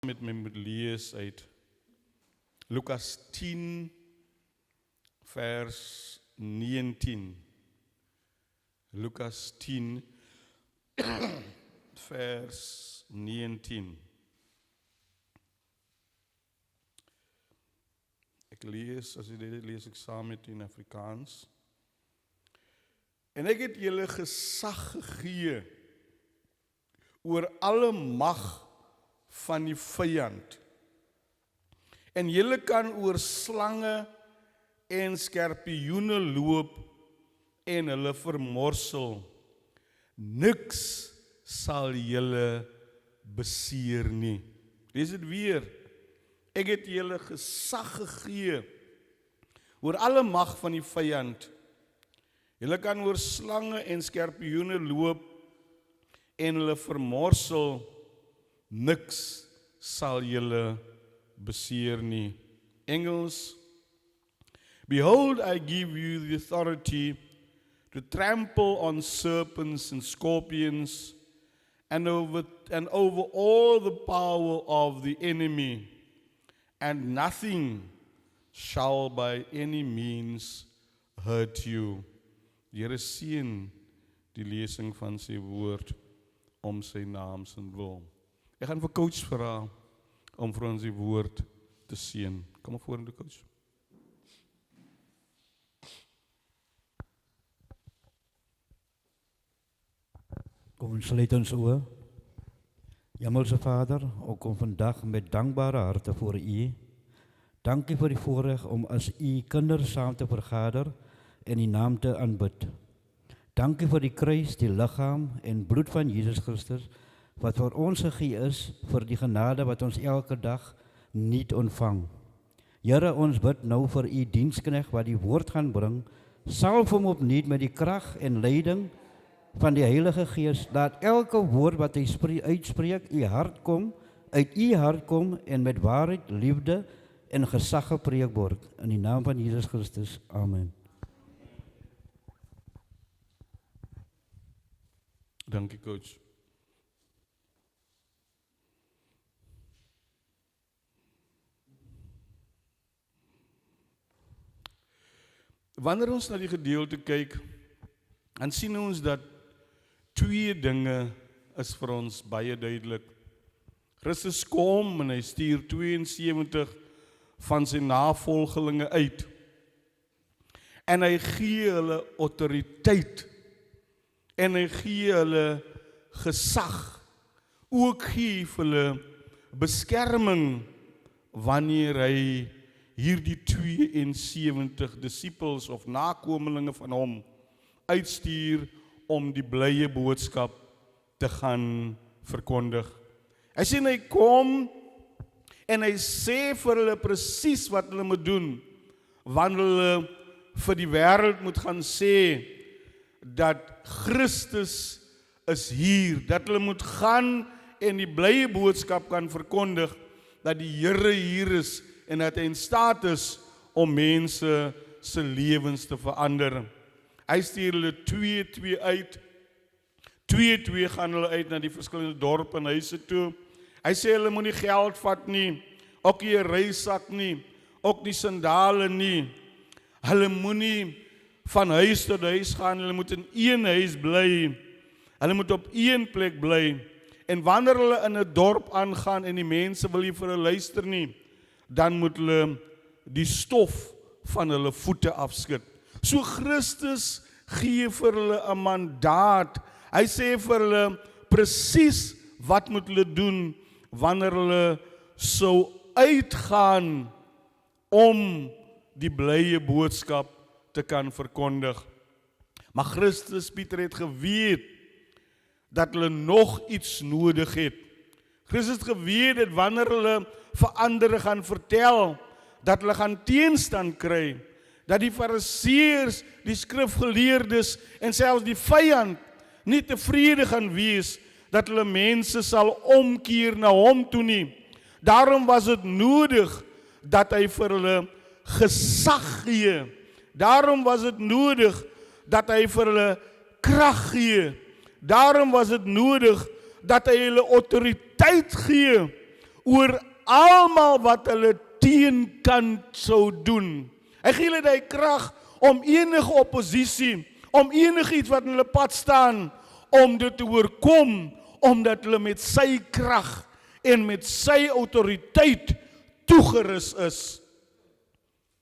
met my moet lees uit Lukas 10 vers 19. Lukas 10 vers 19. Ek lees, as jy dit lees ek saam met in Afrikaans. En ek het julle gesag gegee oor alle mag van die vyand. En julle kan oor slange en skorpioene loop en hulle vermorsel. Niks sal julle beseer nie. Lees dit weer. Ek het julle gesag gegee oor alle mag van die vyand. Julle kan oor slange en skorpioene loop en hulle vermorsel. Niks sal julle beseer nie. Engels. Behold, I give you the authority to trample on serpents and scorpions and over all the power of the enemy, and nothing shall by any means hurt you. Die Here seën die lesing van sy woord om sy naam se wil. Ek gaan vir coach vra om vir ons die woord te seën. Kom maar vorentoe, coach. Kom ons sluit ons oë. Hemelse Vader, ook kom vandag met dankbare harte voor U. Dankie vir die voorreg om as U kinders saam te vergader en U naam te aanbid. Dankie vir die kruis, die liggaam en bloed van Jesus Christus, wat vir ons gegee is, vir die genade wat ons elke dag niet ontvang. Here, ons bid nou vir U diensknegt wat die woord gaan bring, salf hom opnuut met die krag en leiding van die Heilige Gees, laat elke woord wat hy uitspreek uit U hart kom en met waarheid, liefde en gesag gepreek word. In die naam van Jesus Christus. Amen. Dankie, coach. Wanneer ons na die gedeelte kyk, dan sien ons dat twee dinge is vir ons baie duidelik. Christus kom en hy stuur 72 van sy navolgelinge uit. En hy gee hulle autoriteit. En hy gee hulle gesag. Ook gee hulle beskerming wanneer hy hierdie 72 disippels of nakomelinge van hom uitstuur om die blye boodskap te gaan verkondig. Hy sê hy kom en hy sê vir hulle presies wat hulle moet doen, wanneer hulle vir die wêreld moet gaan sê dat Christus is hier, dat hulle moet gaan en die blye boodskap kan verkondig, dat die Here hier is en dat hy in staat is om mense se lewens te verander. Hy stuur hulle 2-2 uit. 2-2 gaan hulle uit na die verskillende dorpe en huise toe. Hy sê hulle moet nie geld vat nie, ook nie 'n reissak nie, ook nie sandale nie. Hulle moenie van huis tot huis gaan, hulle moet in een huis bly. Hulle moet op een plek bly. En wanneer hulle in 'n dorp aangaan en die mense wil nie vir hulle luister nie, dan moet hulle die stof van hulle voete afskud. So Christus gee vir hulle 'n mandaat. Hy sê vir hulle presies wat moet hulle doen wanneer hulle sou uitgaan om die blye boodskap te kan verkondig. Maar Christus, Pieter het geweet dat hulle nog iets nodig het. Christus het geweet dat wanneer hulle vir ander gaan vertel, dat hulle gaan teenstand kry, dat die fariseërs, die skrifgeleerdes en selfs die vyand nie tevrede gaan wees, dat hulle mense sal omkeer na hom toe nie. Daarom was dit nodig dat hy vir hulle gesag gee. Daarom was dit nodig dat hy vir hulle krag gee. Daarom was dit nodig dat hy hulle autoriteit gee oor almal wat hulle teenkant sou doen. Hy gee hulle die krag om enige oppositie, om enige iets wat in hulle pad staan, om dit te oorkom, omdat hulle met sy krag en met sy autoriteit toegerus is.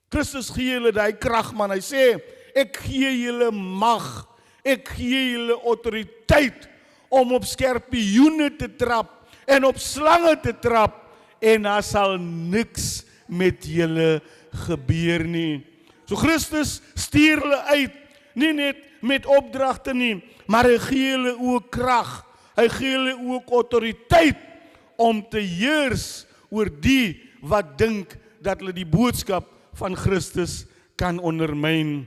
Christus gee hulle die krag, man. Hy sê, ek gee julle mag, ek gee julle autoriteit om op skorpioene te trap en op slange te trap en daar sal niks met julle gebeur nie. So Christus stuur hulle uit, nie net met opdragte nie, maar hy gee hulle ook krag, hy gee hulle ook autoriteit om te heers oor die wat dink dat hulle die boodskap van Christus kan ondermyn.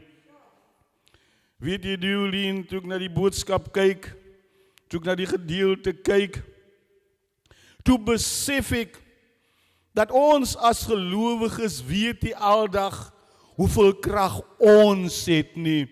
Weet jy, Diolien, toe ek na die boodskap kyk, toe ek na die gedeelte kyk, toe besef ek dat ons as gelowiges weet nie aldag hoeveel krag ons het nie.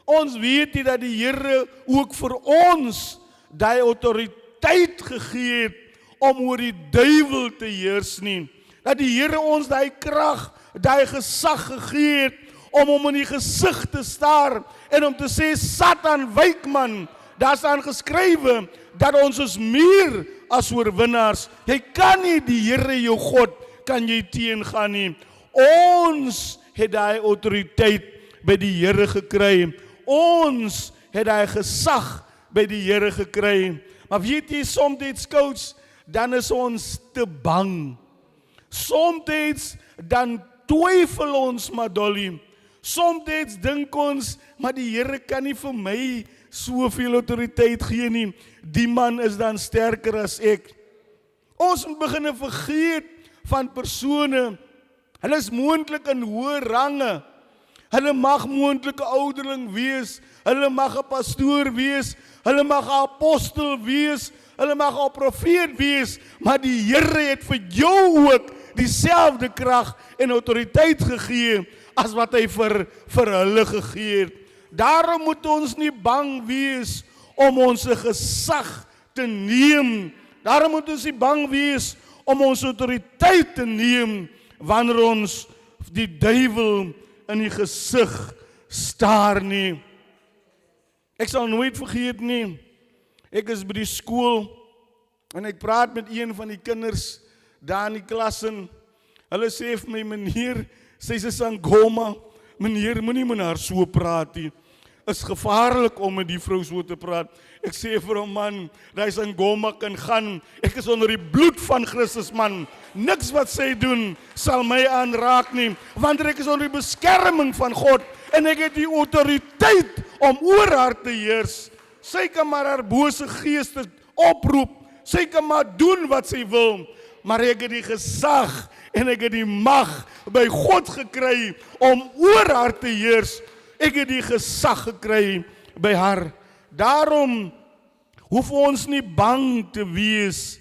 Ons weet nie dat die Here ook vir ons die autoriteit gegee het om oor die duiwel te heers nie. Dat die Here ons die krag, die gesag gegee het om hom in die gesig te staar en om te sê, Satan, wyk man, daar staan geskrywe dat ons is meer as oorwinnaars. Jy kan nie die Here jou God, kan jy teengaan nie. Ons het die autoriteit by die Here gekry. Ons het die gesag by die Here gekry. Maar weet jy, soms coach, dan is ons te bang. Soms dan twyfel ons, Madolly. Soms dink ons, maar die Here kan nie vir my soveel autoriteit gee nie. Die man is dan sterker as ek. Ons moet begin vergeet van persone. Hulle is moontlik in hoë range. Hulle mag moontlik 'n ouderling wees. Hulle mag 'n pastoor wees. Hulle mag 'n apostel wees. Hulle mag 'n profeet wees. Maar die Here het vir jou ook dieselfde krag en autoriteit gegee as wat hy vir hulle gegee het. Daarom moet ons nie bang wees om ons gesag te neem. Daarom moet ons nie bang wees om ons autoriteit te neem wanneer ons die duiwel in die gesig staar nie. Ek sal nooit vergeet nie. Ek is by die skool en ek praat met een van die kinders daar in die klas en hulle sê vir my, meneer, sy is 'n sangoma, meneer, moenie met haar so praat nie. Is gevaarlik om met die vrou so te praat. Ek sê vir hom, man, die sangoma kan gaan. Ek is onder die bloed van Christus, man. Niks wat sy doen sal my aanraak nie, want ek is onder die beskerming van God en ek het die autoriteit om oor haar te heers. Sy kan maar haar bose geeste oproep. Sy kan maar doen wat sy wil, maar ek het die gesag en ek het die mag by God gekry om oor haar te heers. Ek het die gesag gekry by haar. Daarom hoef ons nie bang te wees.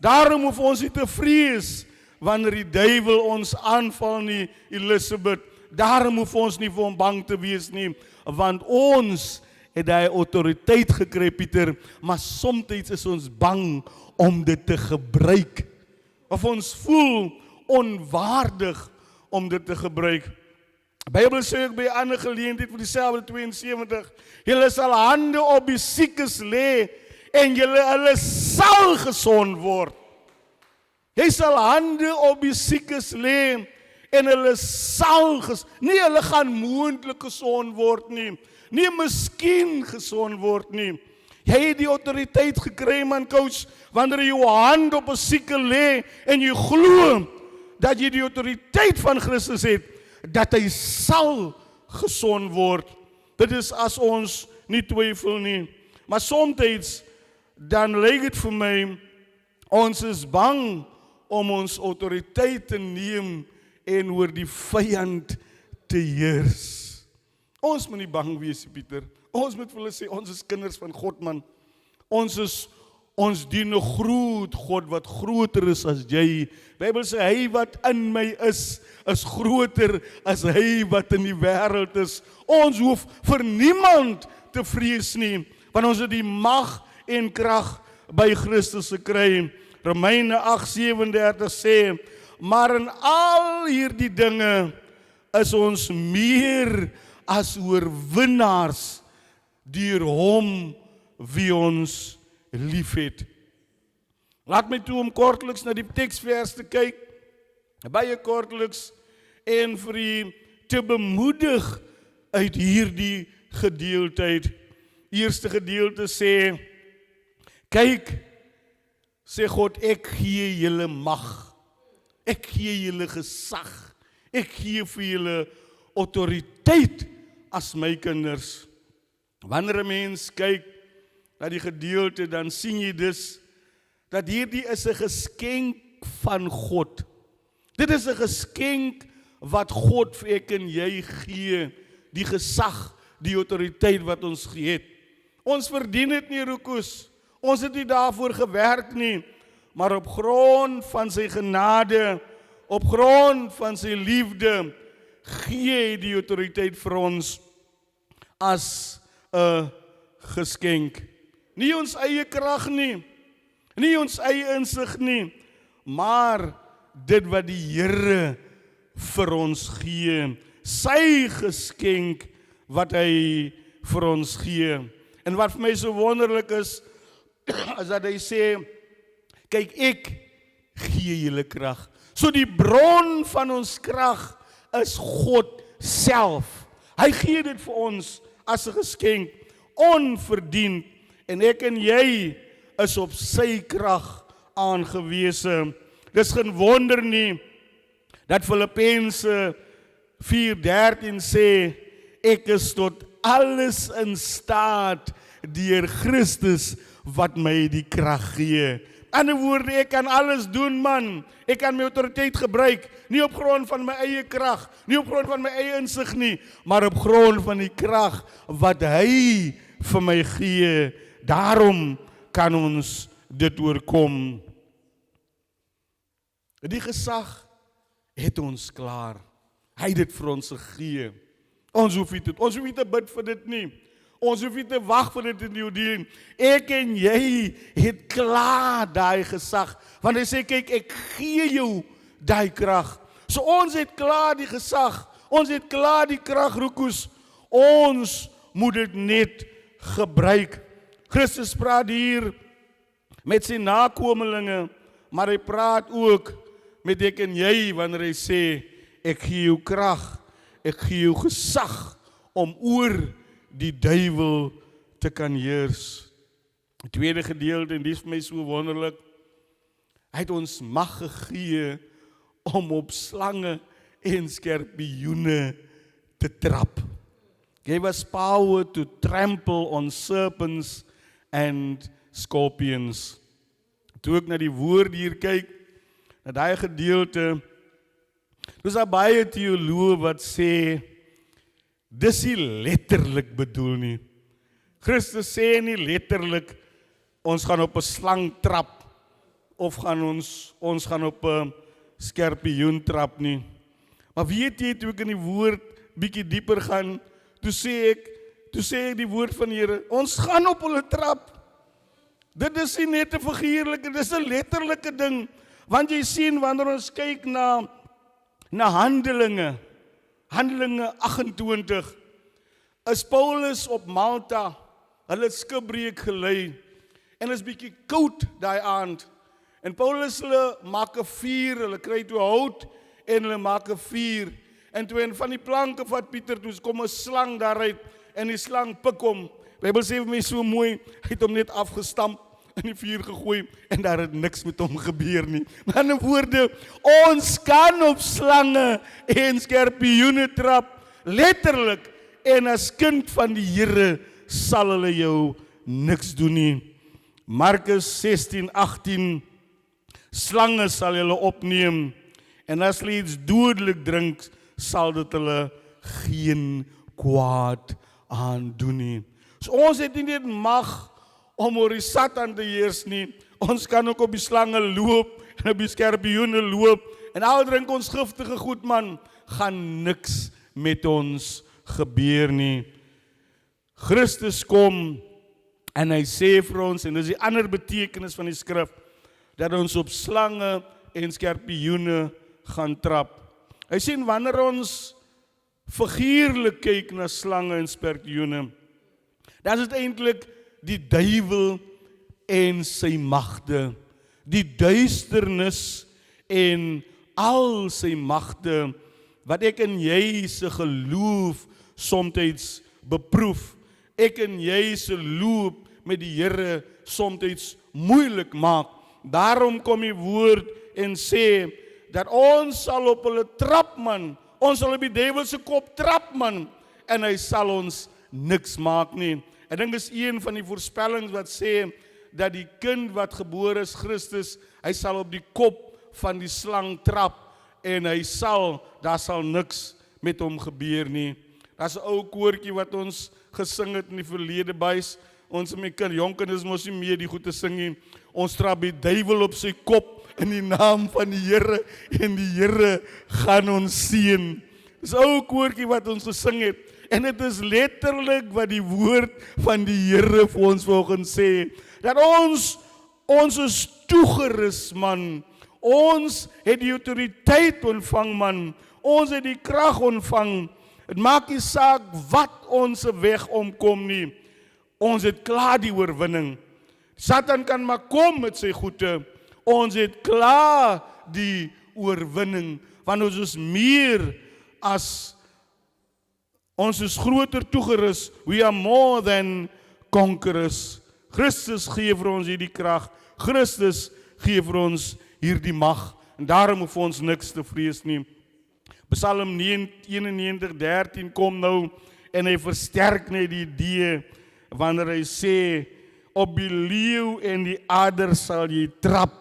Daarom hoef ons nie te vrees wanneer die duiwel ons aanval nie, Elisabeth. Daarom hoef ons nie vir hom bang te wees nie, want ons het die autoriteit gekry, Pieter, maar soms is ons bang om dit te gebruik. Of ons voel onwaardig om dit te gebruik. Bybel sê ook by 'n ander geleentheid vir dieselfde 72, julle sal hande op die siekes lê en hulle sal gesond word. Jy sal hande op die siekes lê en hulle sal nie hulle gaan moontlik gesond word nie. Nie miskien gesond word nie. Jy het die autoriteit gekry, man, coach, wanneer jy jou hand op 'n sieke lê en jy glo dat jy die autoriteit van Christus het, dat hy sal gesond word. Dit is as ons nie twyfel nie. Maar soms dan lyk dit vir my, ons is bang om ons autoriteit te neem en oor die vyand te heers. Ons moet nie bang wees, Pieter. Ons moet vir hulle sê, ons is kinders van God, man. Ons dien 'n groot God wat groter is as jy. Bybel sê, hy wat in my is groter as hy wat in die wêreld is. Ons hoef vir niemand te vrees nie, want ons het die mag en krag by Christus gekry. Romeine 8:37 sê, maar in al hierdie dinge is ons meer as oorwinnaars deur hom wie ons liefhet. Laat my toe om kortliks na die teksvers te kyk, baie kortliks, en vir u te bemoedig uit hierdie gedeelte. Eerste gedeelte sê, kyk, sê God, ek gee julle mag, ek gee julle gesag, ek gee vir julle autoriteit as my kinders. Wanneer 'n mens kyk na die gedeelte, dan sien jy dus dat hierdie is 'n geskenk van God. Dit is 'n geskenk wat God vir ek en jy gee, die gesag, die autoriteit wat ons gee het. Ons verdien dit nie, Rokus. Ons het nie daarvoor gewerk nie, maar op grond van sy genade, op grond van sy liefde, gee hy die autoriteit vir ons as 'n geskenk. Nie ons eie krag nie, nie ons eie insig nie, maar dit wat die Here vir ons gee, sy geskenk wat hy vir ons gee. En wat vir my so wonderlik is dat hy sê, kyk, ek gee julle krag. So die bron van ons krag is God self. Hy gee dit vir ons as 'n geskenk, onverdiend, en ek en jy is op sy krag aangewese. Dis geen wonder nie dat Filippense 4:13 sê, ek is tot alles in staat deur Christus wat my die krag gee. In 'n woorde, ek kan alles doen, man. Ek kan my autoriteit gebruik, nie op grond van my eie krag, nie op grond van my eie insig nie, maar op grond van die krag wat hy vir my gee. Daarom kan ons dit oorkom. Die gesag het ons klaar. Hy het dit vir ons gegee. Ons hoef nie te bid vir dit nie. Ons hoef nie te wag vir dit in die doen. Ek en jy het klaar daai gesag. Want hy sê, kyk, ek gee jou daai krag. So ons het klaar die gesag. Ons het klaar die krag, Rokus. Ons moet dit net gebruik. Christus praat hier met sy nakomelinge, maar hy praat ook met ek en jy wanneer hy sê, ek gee jou krag, ek gee jou gesag om oor die duiwel te kan heers. Die tweede gedeelte, en dit is vir my so wonderlik, hy het ons mag gegee om op slange en skorpioene te trap. Gave us power to trample on serpents and scorpions. Toe ek na die woord hier kyk, na daai gedeelte, dis daar baie teoloë wat sê, dis nie letterlik bedoel nie. Christus sê nie letterlik, ons gaan op 'n slang trap, of ons gaan op 'n skorpioen trap nie. Maar weet jy, toe ek in die woord bietjie dieper gaan, toe sê ek die woord van die Here, ons gaan op hulle trap. Dit is nie net 'n figuurlike, dit is 'n letterlike ding. Want jy sien, wanneer ons kyk na Handelinge 28, is Paulus op Malta, hulle het skipbreek gelei, en is bietjie koud daai aand, en Paulus, hulle maak 'n vuur, hulle kry toe hout, en hulle maak 'n vuur, en toe een van die planke vat Pieter, toe kom 'n slang daaruit, en die slang pik hom. Bybel sê vir my so mooi, hy het hom net afgestamp, in die vuur gegooi, en daar het niks met hom gebeur nie. Maar in 'n woorde, ons kan op slange en skorpioene trap, letterlik, en as kind van die Here sal hulle jou niks doen nie. Markus 16:18, slange sal hulle opneem, en as hulle iets dodelik drink, sal dit hulle geen kwaad aandoen nie. So ons het nie net mag om oor die Satan te heers nie, ons kan ook op die slange loop, en op die skorpioene loop, en al drink ons giftige goed, man, gaan niks met ons gebeur nie. Christus kom, en hy sê vir ons, en dis die ander betekenis van die skrif, dat ons op slange en skorpioene gaan trap. Hy sê wanneer ons figuurlik kyk na slange en skorpioene, dan is dit eintlik die duiwel en sy magte, die duisternis en al sy magte, wat ek en jy se geloof soms beproef, ek en jy se loop met die Here soms moeilik maak. Daarom kom die woord en sê, dat ons sal op hulle trap man, ons sal op die duiwel se kop trap man, en hy sal ons niks maak nie. Ek dink is een van die voorspellings wat sê, dat die kind wat gebore is, Christus, hy sal op die kop van die slang trap, en daar sal niks met hom gebeur nie. Daar's 'n ou koortjie wat ons gesing het in die verlede buis, ons met jonkinders mos nie meer die goed te sing nie, ons trap die duiwel op sy kop, in die naam van die Here, en die Here gaan ons seën. Dis 'n ou koortjie wat ons gesing het, en dit is letterlik wat die woord van die Here vir ons vanoggend sê, dat ons is toegerus man, ons het die autoriteit ontvang man, ons het die krag ontvang, het maak nie saak wat ons weg omkom nie, ons het klaar die oorwinning. Satan kan maar kom met sy goede, ons het klaar die oorwinning, want ons is meer as, ons is groter toegerus, we are more than conquerors. Christus gee vir ons hierdie krag, Christus gee vir ons hierdie mag, en daarom hoef ons niks te vrees nie. Psalm 91:13 kom nou, en hy versterk net die idee, wanneer hy sê, op die leeu en die ader sal jy trap,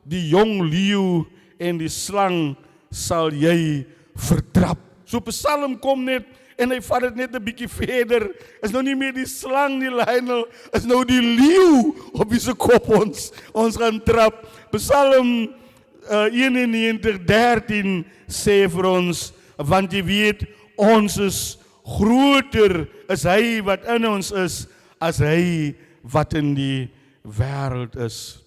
die jong leeu en die slang sal jy vertrap. So Psalm kom net, en hy vat dit net 'n bietjie verder, is nou nie meer die slang nie, Lionel, is nou die leeu op wie se kop ons gaan trap. Psalm 91:13 sê vir ons, want jy weet, ons is groter, is hy wat in ons is, as hy wat in die wêreld is.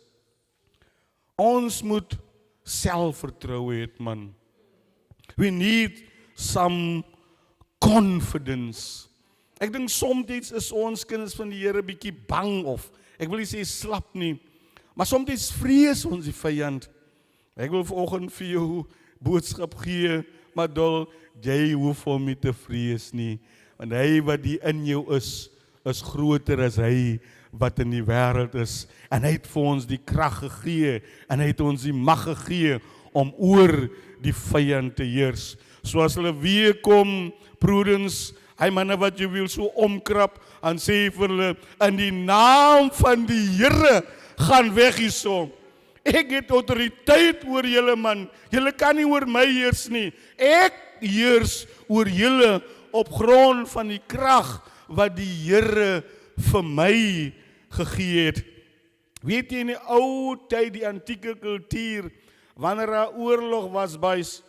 Ons moet selfvertroue hê, man. We need some confidence. Ek dink soms is ons kinders van die Here bietjie bang, of ek wil nie sê slap nie, maar soms vrees ons die vyand. Ek wil vanoggend vir jou boodskap gee, maar dol, jy hoef hom nie te vrees nie, want hy wat die in jou is groter as hy wat in die wêreld is, en hy het vir ons die krag gegee, en hy het ons die mag gegee, om oor die vyand te heers. So as hulle weer kom, broeders, hy manne wat jy wil so omkrap, en sê vir hulle, in die naam van die Here, gaan weg hierso. Ek het autoriteit oor julle man, julle kan nie oor my heers nie, ek heers oor julle, op grond van die krag, wat die Here vir my gegee het. Weet jy in die ou tyd, die antieke kultuur, wanneer daar oorlog was buis,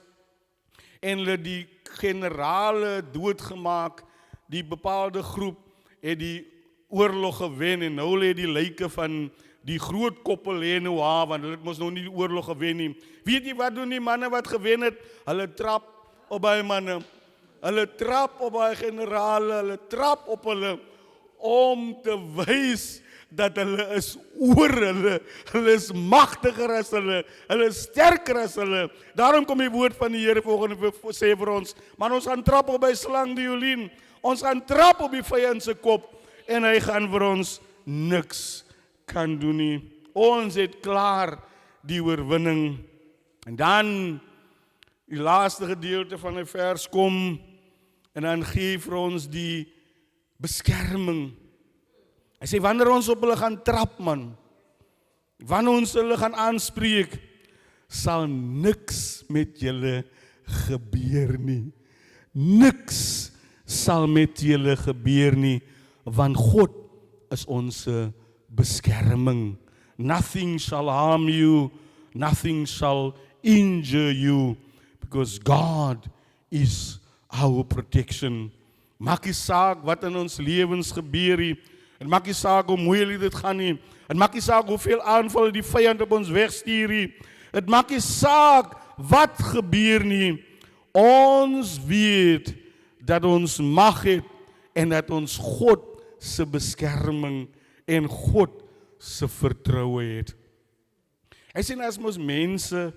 en hulle die generale doodgemaak, die bepaalde groep het die oorlog gewen, en nou lê die lyke van die groot koppel lê nou haar, want hulle het mos nou nie die oorlog gewen nie. Weet jy wat doen die manne wat gewen het? Hulle trap op baie manne, hulle trap op baie generale, hulle trap op hulle, om te wys dat hulle is oor hulle is magtiger as hulle is sterker as hulle. Daarom kom die woord van die Here volgende sê vir ons, maar ons gaan trap op by slang die Jolien, ons gaan trap op die vyand se kop, en hy gaan vir ons niks kan doen nie. Ons het klaar die oorwinning. En dan die laaste gedeelte van die vers kom, en dan gee vir ons die beskerming. Hy sê, wanneer ons op hulle gaan trap, man, wanneer ons hulle gaan aanspreek, sal niks met julle gebeur nie. Niks sal met julle gebeur nie, want God is ons beskerming. Nothing shall harm you, nothing shall injure you, because God is our protection. Maak nie saak wat in ons lewens gebeur nie, Het maak nie saak hoe moeilik dit gaan nie. Het maak nie saak hoeveel aanvalle die vyand op ons wegstuur nie. Het maak nie saak wat gebeur nie. Ons weet dat ons mag het en dat ons God se beskerming en God se vertroue het. Hy sê as ons mense,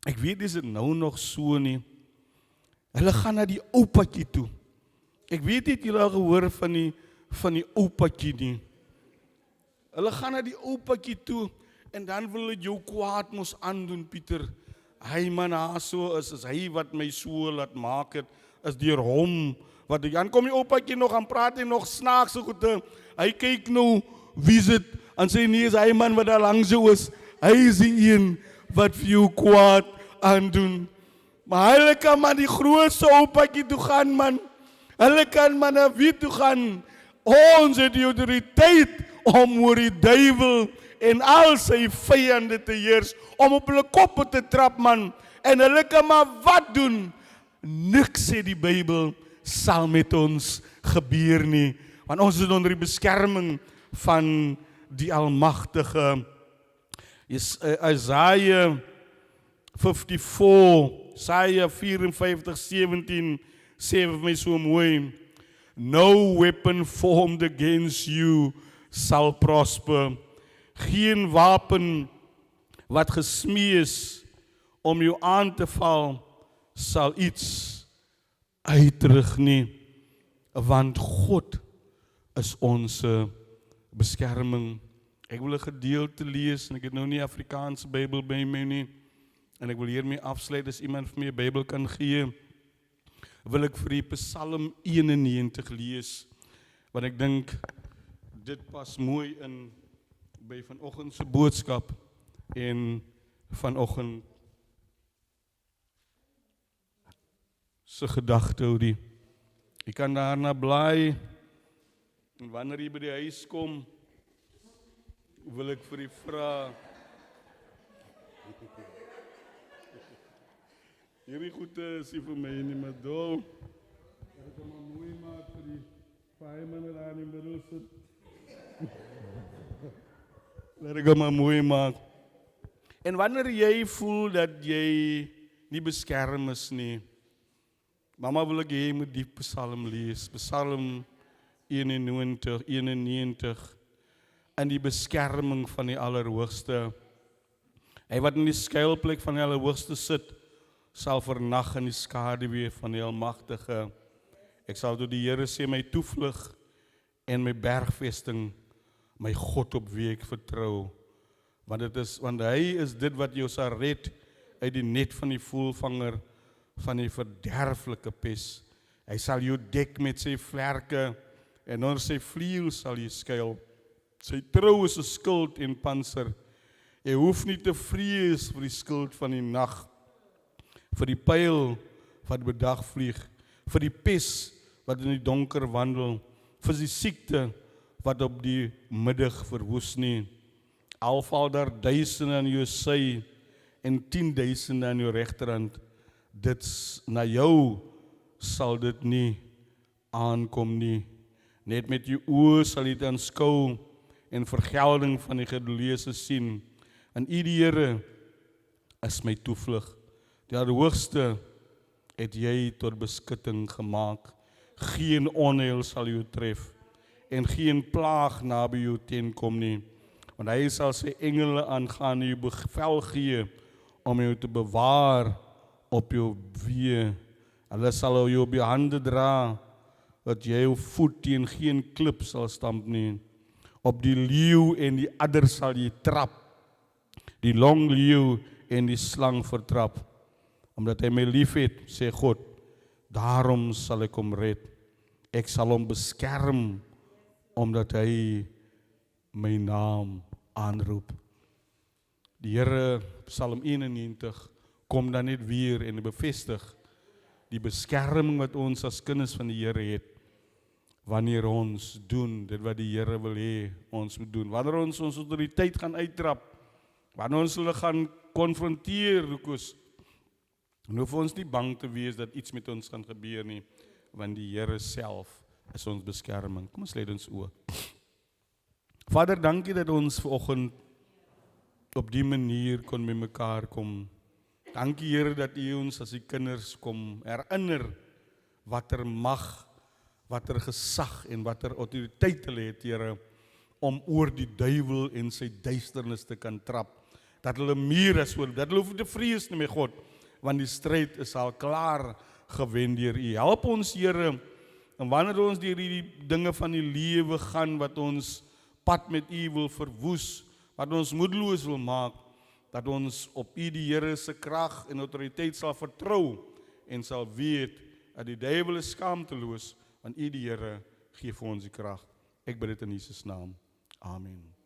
ek weet dis dit nou nog so nie, hulle gaan na die oupatjie toe. Ek weet nie julle al gehoor van die oupatjie nie. Hulle gaan na die oupatjie toe en dan wil hulle jou kwaad mos aandoen, Pieter. Hy man, so is hy wat my so laat maak het, is deur hom, wat dan kom die oupatjie nog, en praat hy nog snaakse goede, hy kyk nou, wie is het, en sê nie is hy man wat daar langs jou is, hy is die een wat vir jou kwaad aandoen. Maar hulle kan maar die grootste oupatjie toe gaan, man. Hulle kan maar na wie toe gaan. Ons het die autoriteit om oor die duiwel en al sy vyande te heers, om op hulle koppe te trap, man. En hulle kan maar wat doen? Niks, sê die Bybel, sal met ons gebeur nie. Want ons is onder die beskerming van die Almagtige. Isaiah 54, Isaiah 54:17 sê vir my so mooi, no weapon formed against you sal prosper. Geen wapen wat gesmee is om jou aan te val, sal iets uitrig nie, want God is ons beskerming. Ek wil 'n gedeelte lees, en ek het nou nie Afrikaanse Bybel by my nie, en ek wil hiermee afsluit, as iemand vir my 'n Bybel kan gee, wil ek vir die Psalm 91 lees, want ek dink, dit pas mooi in by vanoggend se boodskap, en vanoggend se gedagte oor die. Jy kan daarna blaai, en wanneer jy by die huis kom, wil ek vir die vra, hierdie goede is nie vir my nie, maar dol, ek kan maar mooi maak vir die paai manne daar in die middel sit. Laat ek maar mooi maak. En wanneer jy voel dat jy nie beskerm is nie, mama wil ek jy moet die Psalm lees, Psalm 91, in die beskerming van die Allerhoogste. Hy wat in die skuilplek van die Allerhoogste sit, sal vernag in die skaduwee van die Almagtige. Ek sal tot die Here sê, my toevlug en my bergvesting, my God op wie ek vertrou. Want hy is dit wat jou sal red uit die net van die voëlvanger, van die verderflike pes. Hy sal jou dek met sy vlerke, en onder sy vleuels sal jy skuil. Sy trou is 'n skild en panser. Jy hoef nie te vrees vir die skild van die nag, vir die pyl wat bedag vlieg, vir die pes wat in die donker wandel, vir die siekte wat op die middag verwoes nie. Al val daar duisende aan jou sy en 10.000 aan jou regterhand, dit na jou sal dit nie aankom nie. Net met jou oë sal jy dit aanskou en vergelding van die gedoelose sien. En U die Here is my toevlug. Die Allerhoogste het jy tot beskutting gemaak. Geen onheil sal jou tref en geen plaag naby jou teenkom nie. Want hy sal sy engele aangaan en jou bevel gee om jou te bewaar op jou weë. Hulle sal jou op jou hande dra, dat jy jou voet teen geen klip sal stamp nie. Op die leeu en die adder sal jy trap, die long leeu en die slang vertrap. Omdat hy my lief het, sê God, daarom sal ek hom red. Ek sal hom beskerm, omdat hy my naam aanroep. Die Here, Psalm 91, kom dan net weer en bevestig die beskerming wat ons as kinders van die Here het, wanneer ons doen dit wat die Here wil hê ons moet doen. Wanneer ons autoriteit gaan uittrap, wanneer ons hulle gaan konfronteer, dan hoef ons nie bang te wees dat iets met ons gaan gebeur nie, want die Here self is ons beskerming. Kom ons sluit ons oë. Vader, dankie dat ons vanoggend op die manier kon met mekaar kom. Dankie Here dat U ons as die kinders kom herinner watter mag, watter gesag en watter autoriteit hulle het, Here, om oor die duiwel en sy duisternis te kan trap. Dat hulle meer as oor, dat hulle hoef nie te vrees nie, my God, want die stryd is al klaar gewen deur U. Help ons, Here, en wanneer ons deur die dinge van die lewe gaan, wat ons pad met U wil verwoes, wat ons moedeloos wil maak, dat ons op U die Here se krag en autoriteit sal vertrou en sal weet dat die duiwel is skaamteloos, want U die Here gee vir ons die krag. Ek bid dit in Jesus naam. Amen.